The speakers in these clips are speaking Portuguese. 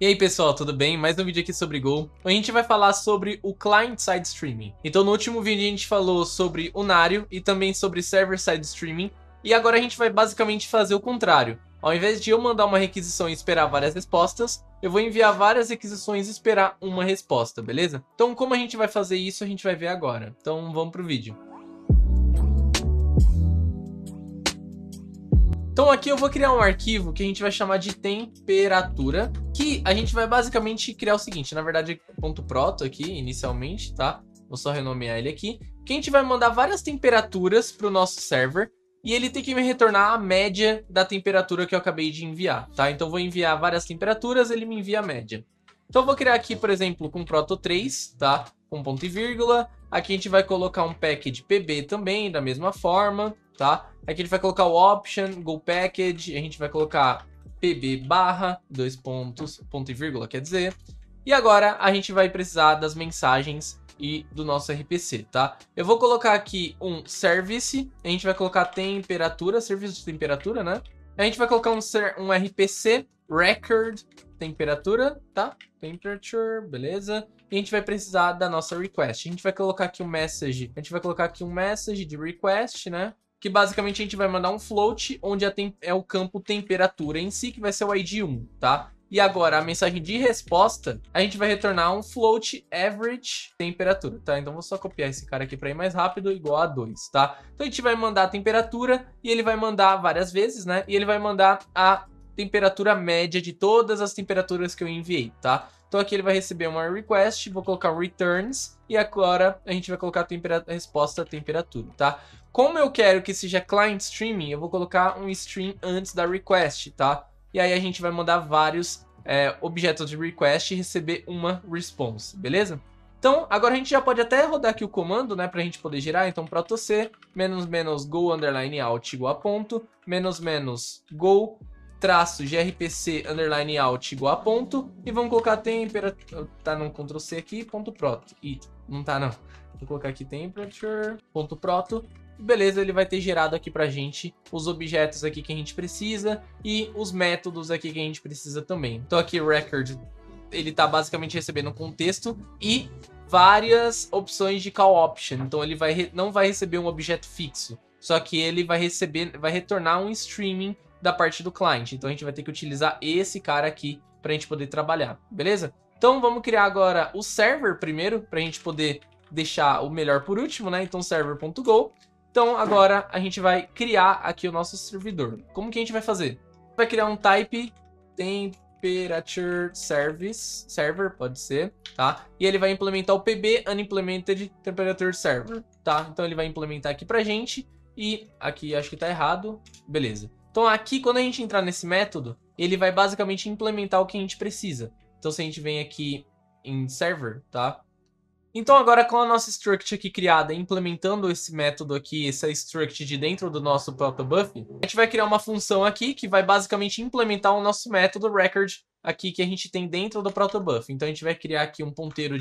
E aí pessoal, tudo bem? Mais um vídeo aqui sobre Go. A gente vai falar sobre o Client-Side Streaming. Então no último vídeo a gente falou sobre o Nario e também sobre Server-Side Streaming. E agora a gente vai basicamente fazer o contrário. Ao invés de eu mandar uma requisição e esperar várias respostas, eu vou enviar várias requisições e esperar uma resposta, beleza? Então como a gente vai fazer isso, a gente vai ver agora. Então vamos pro vídeo. Então aqui eu vou criar um arquivo que a gente vai chamar de temperatura, que a gente vai basicamente criar o seguinte, na verdade ponto .proto aqui inicialmente, tá? Vou só renomear ele aqui, que a gente vai mandar várias temperaturas para o nosso server e ele tem que me retornar a média da temperatura que eu acabei de enviar, tá? Então eu vou enviar várias temperaturas, ele me envia a média. Então eu vou criar aqui, por exemplo, com proto3, tá? Com ponto e vírgula. Aqui a gente vai colocar um package pb também, da mesma forma, tá? Aqui a gente vai colocar o option, go package, a gente vai colocar pb barra, dois pontos, ponto e vírgula, quer dizer. E agora a gente vai precisar das mensagens e do nosso RPC, tá? Eu vou colocar aqui um service, a gente vai colocar temperatura, serviço de temperatura, né? A gente vai colocar um RPC, record, temperatura, tá? Temperature, beleza. E a gente vai precisar da nossa request. A gente vai colocar aqui um message, a gente vai colocar aqui um message de request, né? Que basicamente a gente vai mandar um float, onde é o campo temperatura em si, que vai ser o ID 1, tá? E agora, a mensagem de resposta, a gente vai retornar um float average temperatura, tá? Então, vou só copiar esse cara aqui para ir mais rápido, igual a 2, tá? Então, a gente vai mandar a temperatura e ele vai mandar várias vezes, né? E ele vai mandar a temperatura média de todas as temperaturas que eu enviei, tá? Então, aqui ele vai receber uma request, vou colocar returns e agora a gente vai colocar a resposta temperatura, tá? Como eu quero que seja client streaming, eu vou colocar um stream antes da request, tá? E aí a gente vai mandar vários objetos de request e receber uma response, beleza? Então, agora a gente já pode até rodar aqui o comando, né, pra gente poder gerar. Então, proto-c, go underline out igual a ponto, go traço grpc underline out igual a ponto, e vamos colocar temperatura, tá no Ctrl+C aqui, ponto proto, e não tá não. Vou colocar aqui temperature, ponto proto. Beleza, ele vai ter gerado aqui pra gente os objetos aqui que a gente precisa e os métodos aqui que a gente precisa também. Então aqui o record, ele tá basicamente recebendo um contexto e várias opções de call option. Então ele não vai receber um objeto fixo, só que ele vai retornar um streaming da parte do cliente. Então a gente vai ter que utilizar esse cara aqui pra gente poder trabalhar, beleza? Então vamos criar agora o server primeiro, pra gente poder deixar o melhor por último, né? Então server.go. Então agora a gente vai criar aqui o nosso servidor. Como que a gente vai fazer? Vai criar um type temperature service, server, pode ser, tá? E ele vai implementar o pb unimplemented temperature server, tá? Então ele vai implementar aqui pra gente e aqui acho que tá errado, beleza. Então aqui quando a gente entrar nesse método, ele vai basicamente implementar o que a gente precisa. Então se a gente vem aqui em server, tá? Então agora com a nossa struct aqui criada, implementando esse método aqui, essa struct de dentro do nosso protobuf, a gente vai criar uma função aqui que vai basicamente implementar o nosso método record aqui que a gente tem dentro do protobuf. Então a gente vai criar aqui um ponteiro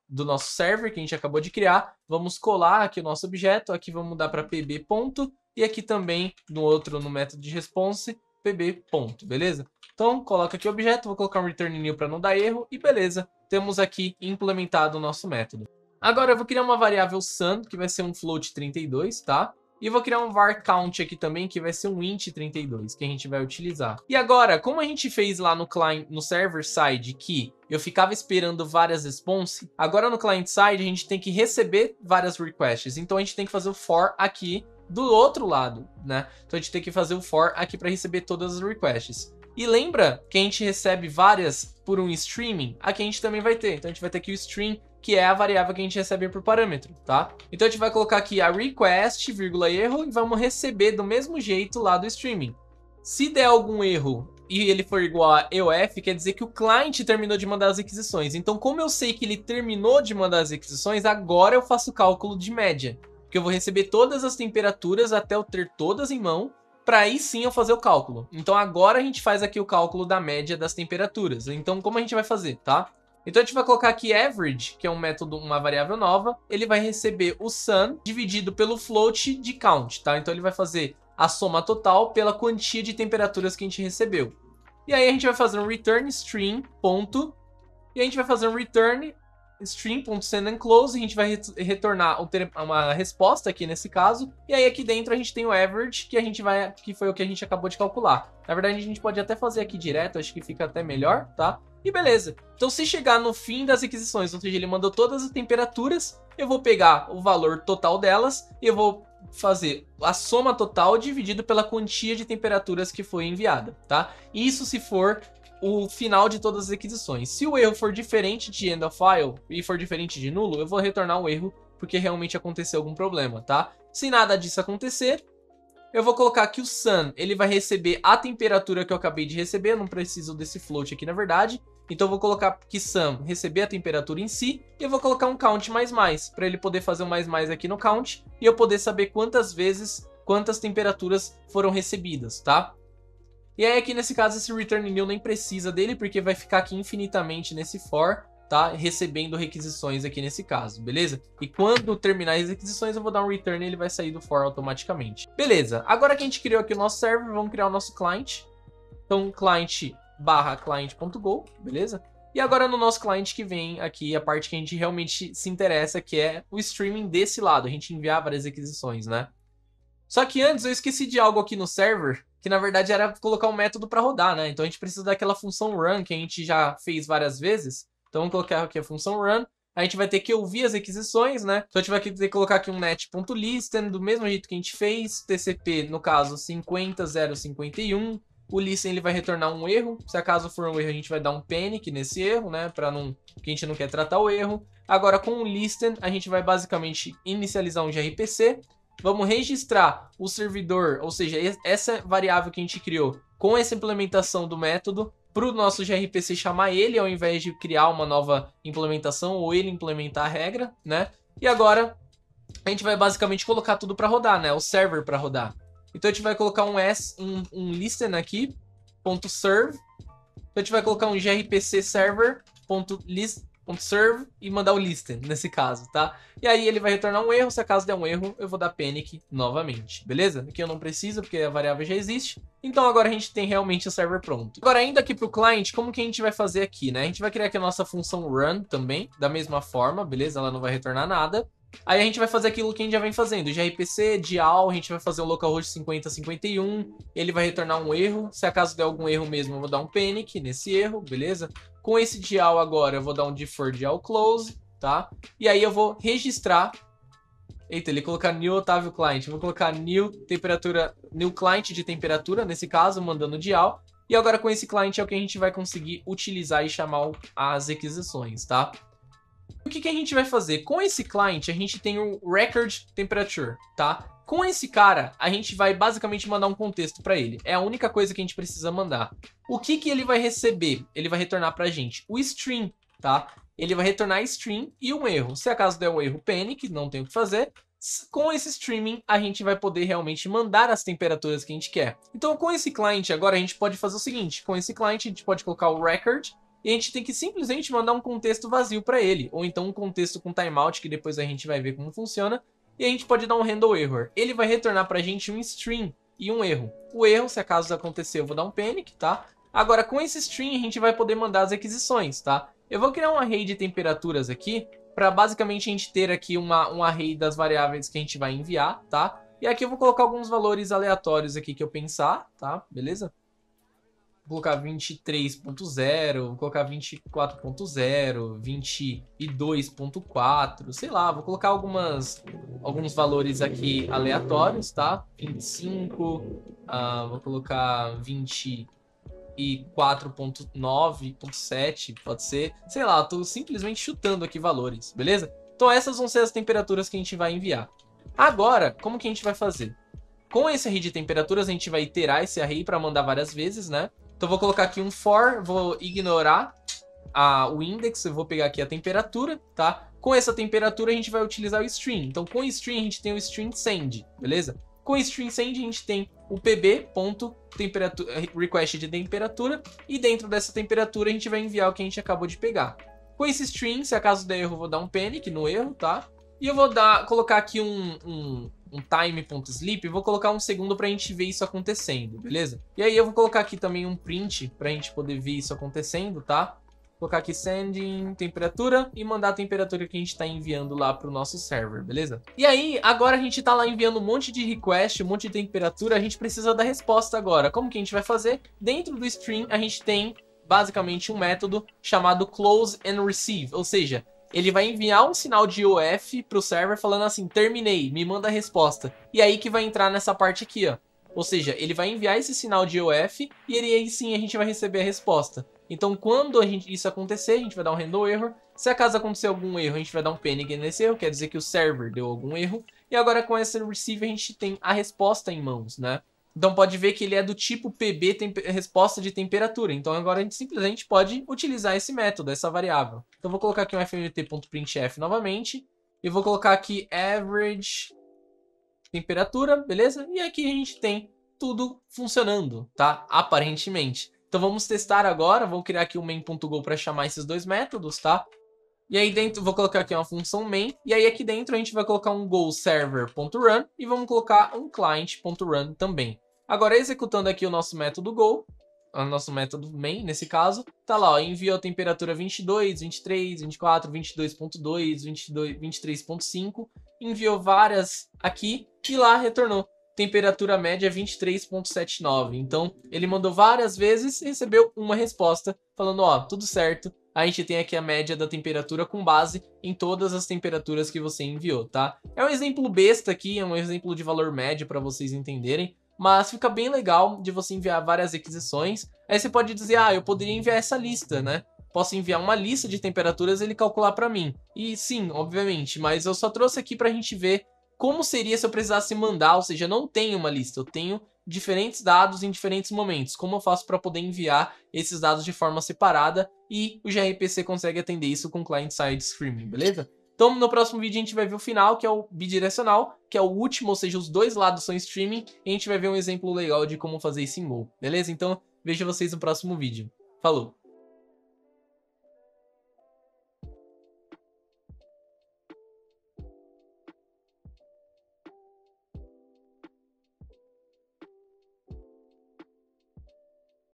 do nosso server que a gente acabou de criar, vamos colar aqui o nosso objeto, aqui vamos mudar para pb ponto, e aqui também no método de response, pb ponto, beleza? Então coloca aqui o objeto, vou colocar um return new para não dar erro e beleza. Temos aqui implementado o nosso método. Agora eu vou criar uma variável sun, que vai ser um float 32, tá? E eu vou criar um var count aqui também, que vai ser um int 32, que a gente vai utilizar. E agora, como a gente fez lá no server side, que eu ficava esperando várias responses, agora no client side a gente tem que receber várias requests. Então a gente tem que fazer o for aqui do outro lado, né? Então a gente tem que fazer o for aqui para receber todas as requests. E lembra que a gente recebe várias por um streaming? Aqui a gente também vai ter. Então a gente vai ter aqui o stream, que é a variável que a gente recebe por parâmetro, tá? Então a gente vai colocar aqui a request, vírgula erro, e vamos receber do mesmo jeito lá do streaming. Se der algum erro e ele for igual a EOF, quer dizer que o cliente terminou de mandar as requisições. Então como eu sei que ele terminou de mandar as requisições, agora eu faço o cálculo de média. Porque eu vou receber todas as temperaturas até eu ter todas em mão, para aí sim eu fazer o cálculo. Então agora a gente faz aqui o cálculo da média das temperaturas. Então como a gente vai fazer, tá? Então a gente vai colocar aqui average, que é um método, uma variável nova. Ele vai receber o sun dividido pelo float de count, tá? Então ele vai fazer a soma total pela quantia de temperaturas que a gente recebeu. E aí a gente vai fazer um return string, ponto, e a gente vai fazer um return string.sendAndClose, a gente vai retornar uma resposta aqui nesse caso, e aí aqui dentro a gente tem o average, que foi o que a gente acabou de calcular. Na verdade a gente pode até fazer aqui direto, acho que fica até melhor, tá? E beleza. Então se chegar no fim das requisições, ou seja, ele mandou todas as temperaturas, eu vou pegar o valor total delas e eu vou fazer a soma total dividido pela quantia de temperaturas que foi enviada, tá? Isso se for o final de todas as requisições. Se o erro for diferente de end of file e for diferente de nulo, eu vou retornar o erro porque realmente aconteceu algum problema, tá? Se nada disso acontecer, eu vou colocar que o sun, ele vai receber a temperatura que eu acabei de receber, eu não preciso desse float aqui na verdade. Então eu vou colocar que sun receber a temperatura em si, e eu vou colocar um count mais, para ele poder fazer um mais aqui no count, e eu poder saber quantas temperaturas foram recebidas, tá? E aí aqui nesse caso esse return new nem precisa dele, porque vai ficar aqui infinitamente nesse for, tá? Recebendo requisições aqui nesse caso, beleza? E quando terminar as requisições eu vou dar um return e ele vai sair do for automaticamente. Beleza, agora que a gente criou aqui o nosso server, vamos criar o nosso client. Então client/client.go, beleza? E agora no nosso client que vem aqui a parte que a gente realmente se interessa, que é o streaming desse lado, a gente enviar várias requisições, né? Só que antes eu esqueci de algo aqui no server, que na verdade era colocar um método para rodar, né? Então a gente precisa daquela função run que a gente já fez várias vezes. Então vamos colocar aqui a função run. A gente vai ter que ouvir as requisições, né? Então a gente vai ter que colocar aqui um net.listen, do mesmo jeito que a gente fez. TCP, no caso, 50.051. O listen ele vai retornar um erro. Se acaso for um erro, a gente vai dar um panic nesse erro, né? Porque a gente não quer tratar o erro. Agora com o listen, a gente vai basicamente inicializar um gRPC. Vamos registrar o servidor, ou seja, essa variável que a gente criou com essa implementação do método para o nosso gRPC chamar ele, ao invés de criar uma nova implementação ou ele implementar a regra, né? E agora a gente vai basicamente colocar tudo para rodar, né? O server para rodar. Então a gente vai colocar um listen aqui, .serve. Então a gente vai colocar um gRPC server.serve e mandar o listen nesse caso, tá? E aí ele vai retornar um erro, se acaso der um erro, eu vou dar panic novamente, beleza? Aqui eu não preciso, porque a variável já existe. Então agora a gente tem realmente o server pronto. Agora, indo aqui pro client, como que a gente vai fazer aqui, né? A gente vai criar aqui a nossa função run também, da mesma forma, beleza? Ela não vai retornar nada. Aí a gente vai fazer aquilo que a gente já vem fazendo, gRPC, dial, a gente vai fazer um localhost 5051, ele vai retornar um erro, se acaso der algum erro mesmo eu vou dar um panic nesse erro, beleza? Com esse dial agora eu vou dar um defer dial close, tá? E aí eu vou registrar, eita, ele colocar new Otávio client, eu vou colocar new client de temperatura, nesse caso, mandando dial, e agora com esse client é o que a gente vai conseguir utilizar e chamar as requisições, tá? O que a gente vai fazer? Com esse client, a gente tem o record temperature, tá? Com esse cara, a gente vai basicamente mandar um contexto para ele. É a única coisa que a gente precisa mandar. O que ele vai receber? Ele vai retornar pra gente o string, tá? Ele vai retornar string e um erro. Se acaso der um erro, panic, não tem o que fazer. Com esse streaming, a gente vai poder realmente mandar as temperaturas que a gente quer. Então, com esse client, agora a gente pode fazer o seguinte. Com esse client, a gente pode colocar o record e a gente tem que simplesmente mandar um contexto vazio para ele, ou então um contexto com timeout, que depois a gente vai ver como funciona, e a gente pode dar um handle error. Ele vai retornar para a gente um string e um erro. O erro, se acaso acontecer, eu vou dar um panic, tá? Agora, com esse string, a gente vai poder mandar as requisições, tá? Eu vou criar um array de temperaturas aqui, para basicamente a gente ter aqui um array das variáveis que a gente vai enviar, tá? E aqui eu vou colocar alguns valores aleatórios aqui que eu pensar, tá? Beleza? Vou colocar 23.0, vou colocar 24.0, 22.4, sei lá, vou colocar alguns valores aqui aleatórios, tá? 25, vou colocar 24.9.7, pode ser, sei lá, tô simplesmente chutando aqui valores, beleza? Então essas vão ser as temperaturas que a gente vai enviar. Agora, como que a gente vai fazer? Com esse array de temperaturas, a gente vai iterar esse array para mandar várias vezes, né? Então vou colocar aqui um for, vou ignorar o index, eu vou pegar aqui a temperatura, tá? Com essa temperatura a gente vai utilizar o string. Então com o string a gente tem o string send, beleza? Com o string send a gente tem o pb.request de temperatura e dentro dessa temperatura a gente vai enviar o que a gente acabou de pegar. Com esse string, se acaso der erro, eu vou dar um panic no erro, tá? E eu vou colocar aqui um time.sleep e vou colocar 1 segundo pra gente ver isso acontecendo, beleza? E aí eu vou colocar aqui também um print pra gente poder ver isso acontecendo, tá? Vou colocar aqui sending temperatura e mandar a temperatura que a gente tá enviando lá pro nosso server, beleza? E aí, agora a gente tá lá enviando um monte de request, um monte de temperatura, a gente precisa da resposta agora. Como que a gente vai fazer? Dentro do stream a gente tem basicamente um método chamado close and receive, ou seja, ele vai enviar um sinal de IOF pro server falando assim, terminei, me manda a resposta. E aí que vai entrar nessa parte aqui, ó. Ou seja, ele vai enviar esse sinal de IOF e aí sim a gente vai receber a resposta. Então quando isso acontecer, a gente vai dar um handle error. Se acaso acontecer algum erro, a gente vai dar um panic nesse erro, quer dizer que o server deu algum erro. E agora com essa receive a gente tem a resposta em mãos, né? Então pode ver que ele é do tipo PB resposta de temperatura. Então agora a gente simplesmente pode utilizar esse método, essa variável. Então vou colocar aqui um fmt.printf novamente. E vou colocar aqui average temperatura, beleza? E aqui a gente tem tudo funcionando, tá? Aparentemente. Então vamos testar agora. Vou criar aqui um main.go para chamar esses dois métodos, tá? E aí dentro, vou colocar aqui uma função main, e aí aqui dentro a gente vai colocar um goServer.run e vamos colocar um client.run também. Agora executando aqui o nosso método go, o nosso método main nesse caso, tá lá, ó, enviou a temperatura 22, 23, 24, 22.2, 23.5, enviou várias aqui e lá retornou. Temperatura média 23.79. Então ele mandou várias vezes e recebeu uma resposta falando, ó, tudo certo. A gente tem aqui a média da temperatura com base em todas as temperaturas que você enviou, tá? É um exemplo besta aqui, é um exemplo de valor médio para vocês entenderem, mas fica bem legal de você enviar várias requisições. Aí você pode dizer, ah, eu poderia enviar essa lista, né? Posso enviar uma lista de temperaturas e ele calcular para mim. E sim, obviamente, mas eu só trouxe aqui para a gente ver como seria se eu precisasse mandar, ou seja, não tenho uma lista, eu tenho diferentes dados em diferentes momentos. Como eu faço para poder enviar esses dados de forma separada e o gRPC consegue atender isso com client-side streaming, beleza? Então no próximo vídeo a gente vai ver o final, que é o bidirecional, que é o último, ou seja, os dois lados são streaming, e a gente vai ver um exemplo legal de como fazer isso em Go, beleza? Então vejo vocês no próximo vídeo. Falou!